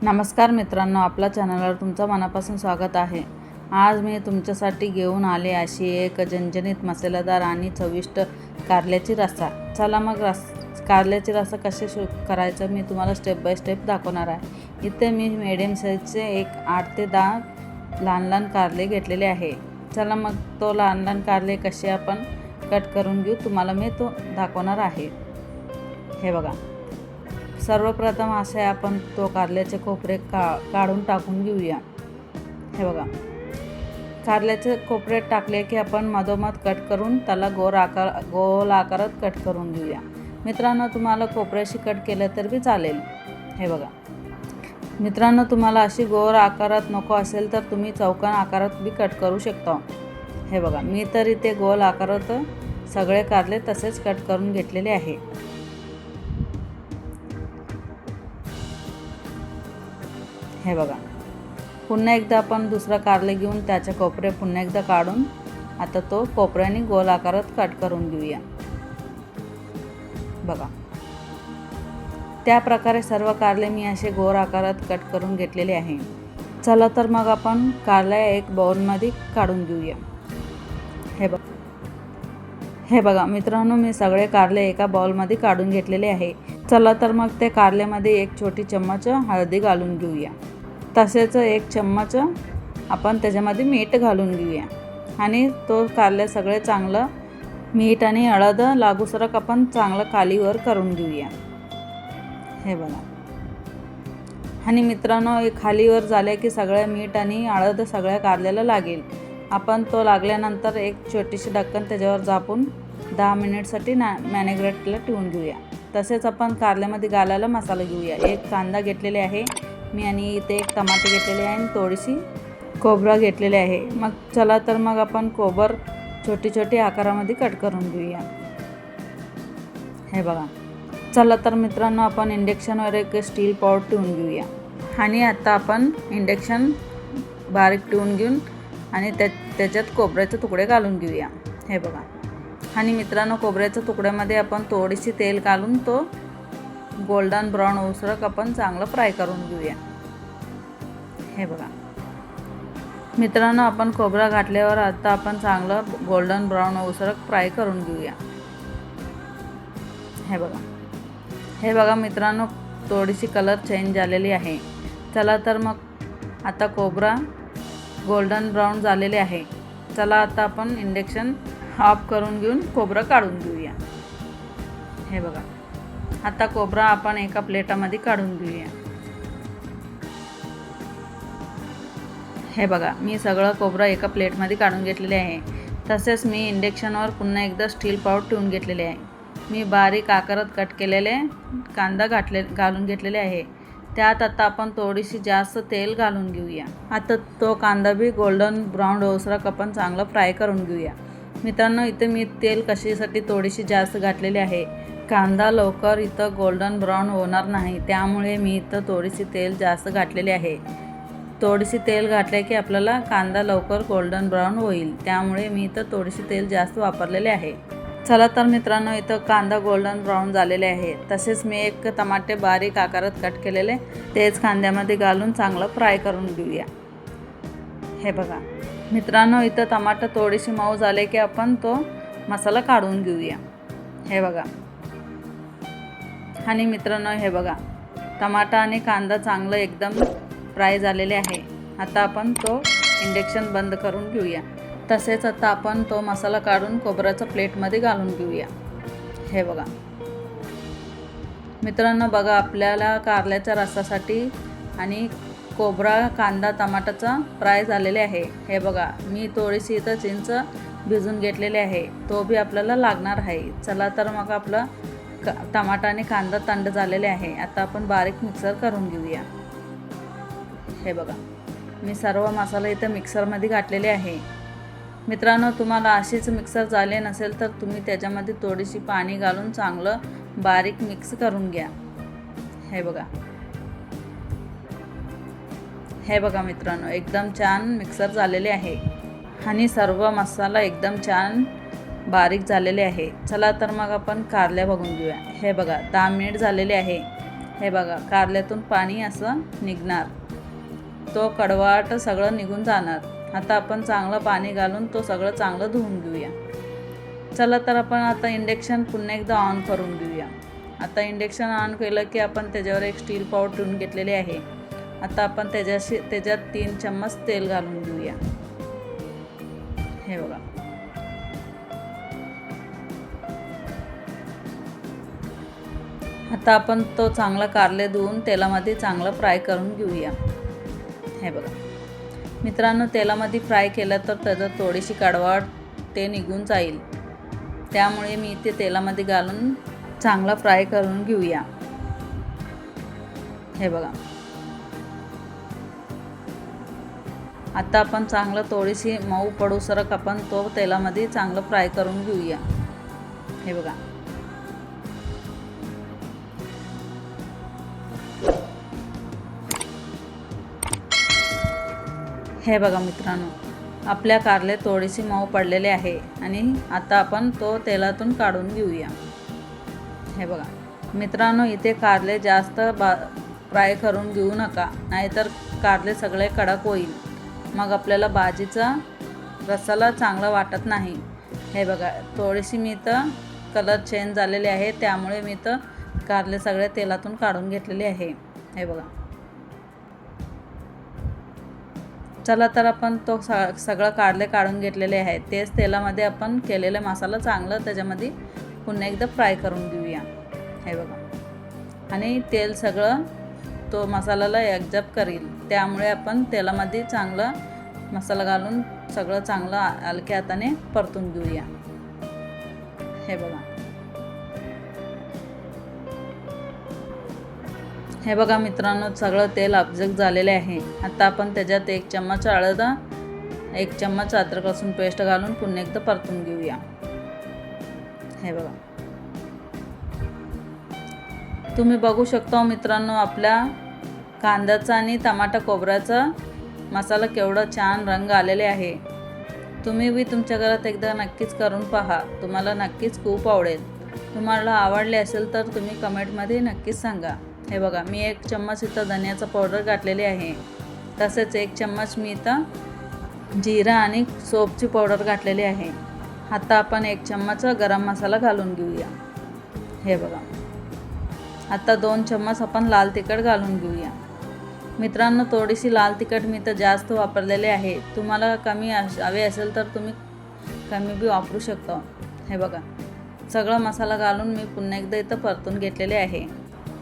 नमस्कार मित्रांनो, आपल्या चॅनलवर तुमचं मनापासून स्वागत आहे। आज मी तुमच्यासाठी घेऊन आले अशी एक झणझणीत मसालेदार आणि चविष्ट कारल्याची रस्सा। चला मग कारल्याची रस्सा कशी करायचं मी तुम्हाला स्टेप बाय स्टेप दाखवणार आहे। इथे मी मीडियम साईजचे एक 8 ते 10 लहान लहान कारले घेतलेले आहे। चला मग तो लहान लहान कारले कसे आपण कट करून घेऊ तुम्हाला मी तो दाखवणार आहे। हे बघा, सर्वप्रथम असे आपण तो कारल्याचे कोपरे काढून टाकून घेऊया। हे बघा, कारल्याचे कोपरे टाकले की आपण मधोमध कट करून त्याला गोल आकारात कट करून घेऊया। मित्रांनो, तुम्हाला कोपऱ्याशी कट केलं तर बी चालेल। हे बघा मित्रांनो, तुम्हाला अशी गोल आकारात नको असेल तर तुम्ही चौकोन आकारात बी कट करू शकता। हे बघा, मी तर इथे गोल आकारात सगळे कारले तसेच कट करून घेतलेले आहे। हे बघा, पुन्हा एकदा आपण दुसरा कारले घेऊन त्याचे कोपरे पुन्हा एकदा काढून आता तो कोपऱ्याने गोल आकारात कट करून घेऊया। बघा, त्या प्रकारे सर्व कारले मी असे गोल आकारात कट करून घेतलेले आहे। चला तर मग आपण कारले एक बाउलमध्ये काढून घेऊया। हे बघा मित्रांनो, मी सगळे कारले एका बाउलमध्ये काढून घेतलेले आहे। चला तर मग ते कारल्यामध्ये एक छोटी चम्मच हळदी घालून घेऊया। तसेच एक चम्मच आपण त्याच्यामध्ये मीठ घालून घेऊया आणि तो कारले सगळे चांगलं मीठ आणि हळद लागूसरक आपण चांगलं खालीवर करून घेऊया। हे बघा, आणि मित्रांनो, खालीवर झाले की सगळे मीठ आणि हळद सगळ्या कारल्याला लागेल। आपण तो लागल्यानंतर एक छोटीशी ढक्कन त्याच्यावर झाकून 10 मिनिटसाठी मॅरिनेटला ठेवून घेऊया। तसेच आपण कारल्यामध्ये घालायला मसाला घेऊया। एक कांदा घेतलेले आहे मी आणि इथे एक टमाटे घेतलेले आहे आणि थोडीशी खोबरं घेतलेले आहे। मग चला तर मग आपण खोबर छोटी छोटी आकारामध्ये कट करून घेऊया। हे बघा, चला तर मित्रांनो, आपण इंडक्शनवर एक स्टील पॉट ठेवून घेऊया आणि आता आपण इंडक्शन बारीक ठेवून घेऊन आणि त्याच्यात खोबऱ्याचे तुकडे घालून घेऊया। हे बघा, आणि मित्रांनो, खोबऱ्याच्या तुकड्यामध्ये आपण थोडीशी तेल घालून तो गोल्डन ब्राऊन होऊसरक आपण चांगलं फ्राय करून घेऊया। हे बघा मित्रांनो, आपण खोबरा घातल्यावर आता आपण चांगलं गोल्डन ब्राऊन होऊसरक फ्राय करून घेऊया। हे बघा मित्रांनो, थोडीशी कलर चेंज झालेली आहे। चला तर मग आता खोबरा गोल्डन ब्राऊन झालेले आहे। चला आता आपण इंडक्शन ऑफ करून घेऊन खोबरं काढून घेऊया। हे बघा, आता खोबरा आपण एका प्लेटामध्ये काढून घेऊया। हे बघा, मी सगळं खोबरं एका प्लेटमध्ये काढून घेतलेले आहे। तसेच मी इंडक्शनवर पुन्हा एकदा स्टील पॉट ठेवून घेतलेले आहे। मी बारीक आकारात कट केलेले कांदा घालून घेतलेले आहे। त्यात आता आपण थोडीशी जास्त तेल घालून घेऊया। आता तो कांदा बी गोल्डन ब्राऊन होऊसरक आपण चांगलं फ्राय करून घेऊया। मित्रांनो, इथे मी तेल कशासाठी थोडीशी जास्त घातलेली आहे, कांदा लवकर इथं गोल्डन ब्राऊन होणार नाही, त्यामुळे मी इथं थोडीशी तेल जास्त घातलेली आहे। थोडीशी तेल घातले की आपल्याला कांदा लवकर गोल्डन ब्राऊन होईल, त्यामुळे मी इथं थोडीशी तेल जास्त वापरलेले आहे। चला तर मित्रांनो, इथं कांदा गोल्डन ब्राऊन झालेले आहे। तसेच मी एक टमाटे बारीक आकारात कट केलेले तेच कांद्यामध्ये घालून चांगलं फ्राय करून घेऊया। हे बघा मित्रांनो, इथं टमाटर थोडीशी मऊ झाले की आपण तो मसाला काढून घेऊया। हे बघा, आणि मित्रांनो, हे बघा, टमाटा आणि कांदा चांगलं एकदम फ्राय झालेले आहे। आता आपण तो इंडक्शन बंद करून घेऊया। तसेच आता आपण तो मसाला काढून खोबऱ्याच्या प्लेटमध्ये घालून घेऊया। हे बघा मित्रांनो, बघा, आपल्याला कारल्याच्या रस्सासाठी आणि खोबरा कांदा टमाटाचा फ्राय झालेले आहे। हे बघा, मी थोडीशी इथं चिंच भिजून घेतलेले आहे, तो बी आपल्याला लागणार आहे। चला तर मग आपला टमाटा आणि कांदा थंड झालेले आहे। आता आपण बारीक मिक्सर करून घेऊया। हे बघा, मी सर्व मसाला इथं मिक्सरमध्ये घातलेले आहे। मित्रांनो, तुम्हाला अशीच मिक्सर झाले नसेल तर तुम्ही त्याच्यामध्ये थोडीशी पाणी घालून चांगलं बारीक मिक्स करून घ्या। हे बघा मित्रांनो, एकदम छान मिक्सर झालेले आहे आणि सर्व मसाला एकदम छान बारीक झालेले आहे। चला तर मग आपण कारल्या बघून घेऊया। हे बघा, 10 मिनिट झालेले आहे। हे बघा, कारल्यातून पाणी असं निघणार, तो कडवाट सगळं निघून जाणार. आता आपण चांगलं पाणी घालून तो सगळं चांगलं धुवून घेऊया. चला तर आपण आता इंडक्शन पुन्हा एकदा ऑन करून घेऊया. आता इंडक्शन ऑन केलं की आपण त्याच्यावर एक स्टील पॉट ठेवून घेतलेले आहे. आता आपण त्याच्यात 3 चम्मच तेल घालून घेऊया. हे बघा, आता आपण तो चांगला कारले धुवून तेलामध्ये चांगलं फ्राय करून घेऊया. हे बघा मित्रांनो, तेलामध्ये फ्राय केलं तर त्याचं थोडीशी कडवट ते निघून जाईल. त्यामुळे मी ते तेलामध्ये घालून चांगला फ्राय करून घेऊया. हे बघा, आता आपण चांगलं थोडीशी मऊ पडूसरक आपण तो तेलामध्ये चांगलं फ्राय करून घेऊया. हे बघा, हे बघा मित्रांनो, आपल्या कारले थोडीशी मऊ पडलेले आहे आणि आता आपण तो तेलातून काढून घेऊया. हे बघा मित्रांनो, इथे कारले जास्त फ्राय करून घेऊ नका, नाहीतर कारले सगळे कडक होईल, मग आपल्याला भाजीचा रसाला चांगला वाटत नाही. हे बघा, थोडीशी मी तर कलर चेंज झालेले आहे, त्यामुळे मी तर कारले सगळे तेलातून काढून घेतलेले आहे. हे बघा, चला तर आपण तो सगळं कारले काढून घेतलेले आहे. तेच तेलामध्ये आपण केलेला मसाला चांगलं त्याच्यामध्ये पुन्हा एकदा फ्राय करून घेऊया. हे बघा, आणि तेल सगळं तो मसाल्याला ॲब्झॉर्ब करील, त्यामुळे आपण तेलामध्ये चांगला मसाला घालून सगळं चांगलं हलक्या हाताने परतून घेऊया. हे बघा, हे बघा मित्रांनो, सगळं तेल ॲब्झॉर्ब झालेले आहे. आता आपण त्याच्यात 1 चम्मच हळद, 1 चम्मच अद्रक लसूण पेस्ट घालून पुन्हा एकदा परतून घेऊया. हे बघा, तुम्ही बघू शकता मित्रांनो, आपल्या कांद्याचा आणि टमाटा खोबऱ्याचा मसाला केवढा छान रंग आलेले आहे. तुम्ही बी तुमच्या घरात एकदा नक्कीच करून पहा, तुम्हाला नक्कीच खूप आवडेल. तुम्हाला आवडले असेल तर तुम्ही कमेंटमध्ये नक्कीच सांगा. हे बघा, मी 1 चम्मच इथं धनियाचं पावडर घातलेली आहे, तसेच 1 चम्मच मी इथं जिरा आणि सोपची पावडर घातलेली आहे. आता आपण 1 चम्मच गरम मसाला घालून घेऊया. हे बघा, आता 2 चम्मच आपण लाल तिखट घालून घेऊया. मित्रांनो, थोडीशी लाल तिखट मी तर जास्त वापरलेले आहे, तुम्हाला कमी हवे असेल तर तुम्ही कमी बी वापरू शकता. हे बघा, सगळा मसाला घालून मी पुन्हा एकदा इथं परतून घेतलेले आहे.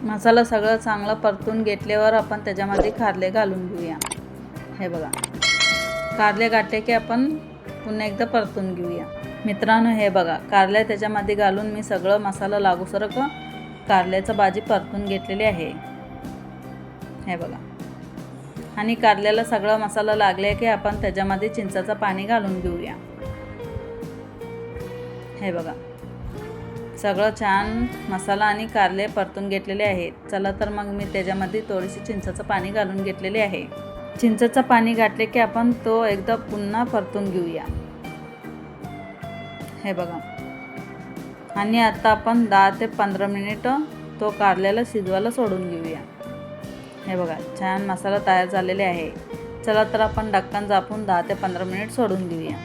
मसाला सगळं चांगला परतून घेतल्यावर आपण त्याच्यामध्ये कारले घालून घेऊया. हे बघा, कारले घातले की आपण पुन्हा एकदा परतून घेऊया. मित्रांनो, हे बघा, कारले त्याच्यामध्ये घालून मी सगळं मसाला लागूसारखं कारल्याचं भाजी परतून घेतलेली आहे. हे बघा, आणि कारल्याला सगळा मसाला लागले की आपण त्याच्यामध्ये चिंचाचं पाणी घालून घेऊया. हे बघा, सगळं छान मसाला आणि कारले परतून घेतलेले आहेत. चला तर मग मी त्याच्यामध्ये थोडीशी चिंचाचं पाणी घालून घेतलेले आहे. चिंचाचं पाणी घातले की आपण तो एकदा पुन्हा परतून घेऊया. हे बघा, आणि आता आपण 10 ते 15 मिनिटं तो कारल्याला शिजवायला सोडून घेऊया. हे बघा, छान मसाला तयार झालेले आहे. चला तर आपण ढक्कन झाकून 10 ते 15 मिनिट सोडून घेऊया.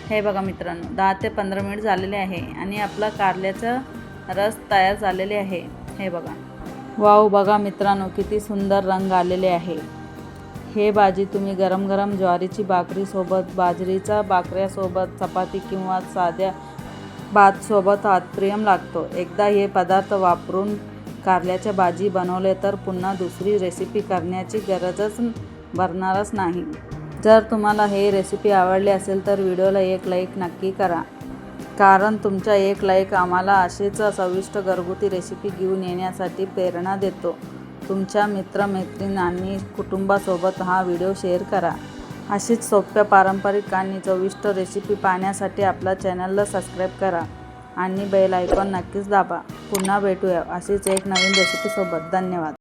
हे बघा मित्रांनो, 10 ते 15 मिनिट झालेले आहे आणि आपला कारल्याचा रस तयार झालेले आहे. हे बघा, वाव, बघा मित्रांनो, किती सुंदर रंग आलेले आहे. हे भाजी तुम्ही गरम गरम ज्वारीची भाकरीसोबत, बाजरीच्या भाकऱ्यासोबत, चपाती किंवा साध्या भातसोबत अप्रतिम लागतो. एकदा हे पदार्थ वापरून कारल्याच्या भाजी बनवले तर पुन्हा दुसरी रेसिपी करण्याची गरजच भरणारच नाही. जर तुम्हाला हे रेसिपी आवडली असेल तर व्हिडिओला 1 लाईक नक्की करा, कारण तुमचा 1 लाईक आम्हाला अशीच चविष्ट घरगुती रेसिपी घेऊन येण्यासाठी प्रेरणा देतो. तुमच्या मित्रमैत्रिणींनी कुटुंबासोबत हा व्हिडिओ शेअर करा. अशीच सोप्या पारंपरिक आणि चविष्ट रेसिपी पाहण्यासाठी आपल्या चॅनलला सबस्क्राईब करा आणि बेल आयकॉन नक्कीच दाबा. पुन्हा भेटूया अशीच एक नवीन रेसिपीसोबत. धन्यवाद.